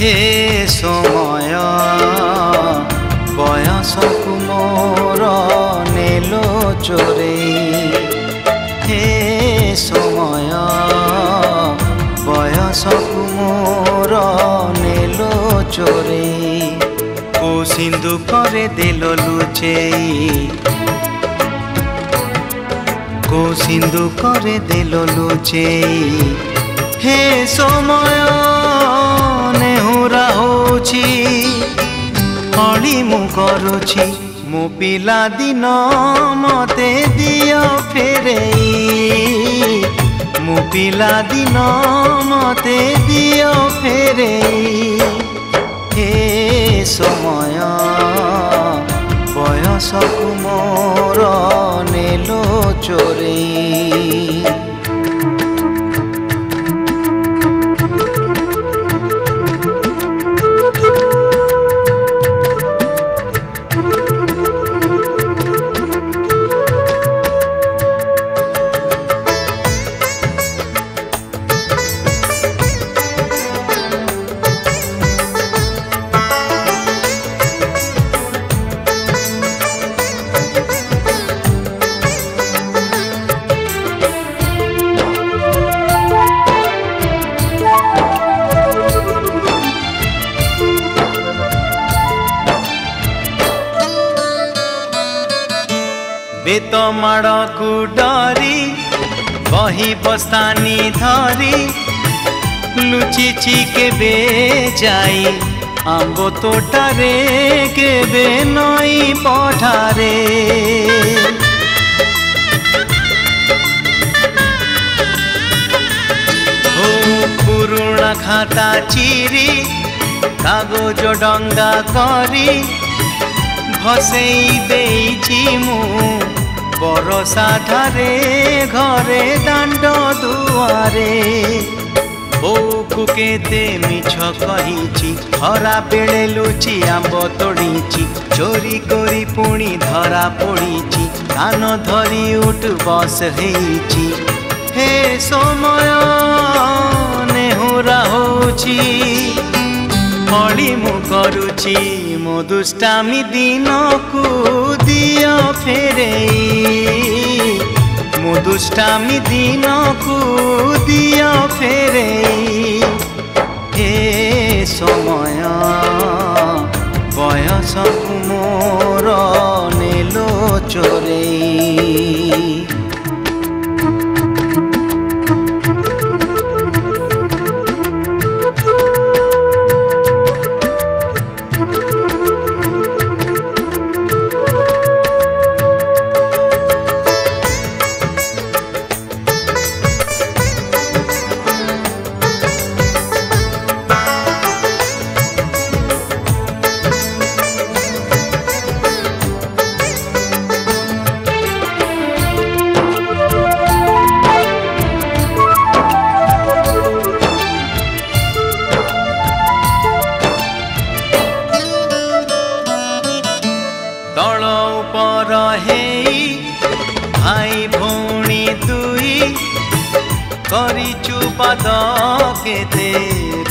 हे समय बयसकु मोर नेलो चोरेई हे समय बयसकु मोर नेलो चोरेई को सिंधु करे देलो लुचेई को सिंधु करे देलो लुचेई हे समय नेहुरा होछि हली मु करुछि मो पिला दिन मते दियो फेरेई मो पिला दिन मते दियो फेरेई हे समय बयसकु मोर नेलो चोरेई बेत माड़ को डरी बही बस्तानी धरी लुचिची केबे जाई आंबो तोटारे केबे नई पठारे हो पुरुणा खाता चिरी कागज डंगा करी भसेई देइछि मु बरसा धारे घरे दांड दुआरे बोकु केते मिछ कहिछि हरा बेले लुचि आंब तोड़ीछि चोरी करी पुणी धरा पड़ीछि कान धरी उठ बस हेइछि हे समय नेहुरा होछि हली मु करुछि मो दुष्टामी दिन को दियो फेरेई मो दुष्टामी दिन को दियो फेरेई हे समय बयसकु मोर नेलो चोरेई भाई भौणी दुई करिचु पाद केते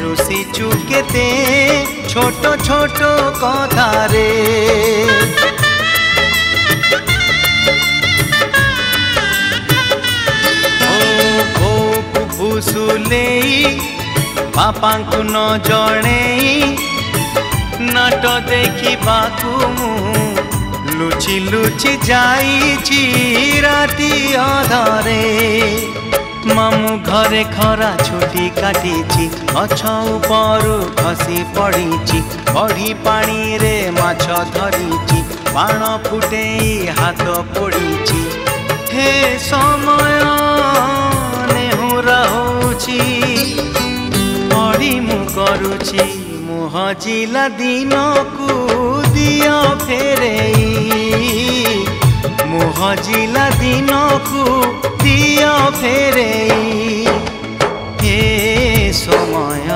रुसिचु केते छोट छोट कथारे ओ भूसुलेई बापांकु न जणेई नाट देखी बाकु लुचि लुचि जाइछि राति अधरे मामू घरे खरा छुटी काटिछि गछ उपरु खसी पड़िछि बड़ी पानी रे माछ धरिछि बाण फुटेई हाथ पोड़िछि हे समय नेहुरा होछि पड़ी मु करुछि मुह जिला दिन को दियो फेरेई मुह जिला दिन को दियो फेरेई हे समय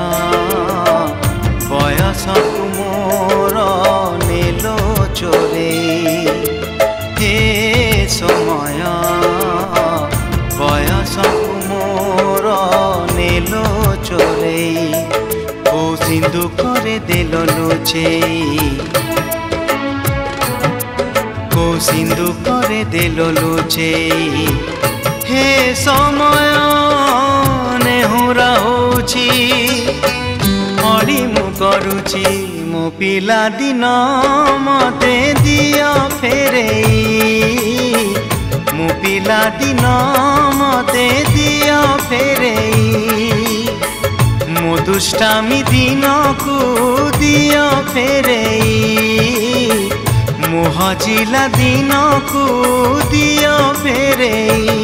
बयसकु मोर नेलो चोरेई हे समय बयसकु मोर नेलो चोरेई ओ सिंधु देल लुचेई को सिंधु करे देल लुचेई हे समय नेहुरा होची अड़ी मु करुची मो पिला दिन मते दिया फेरेई मो पिला दिन मते दिया फेरेई मो दुष्टामी दिन को दिया फेरेई मो हजिला दिन को दिया फेरेई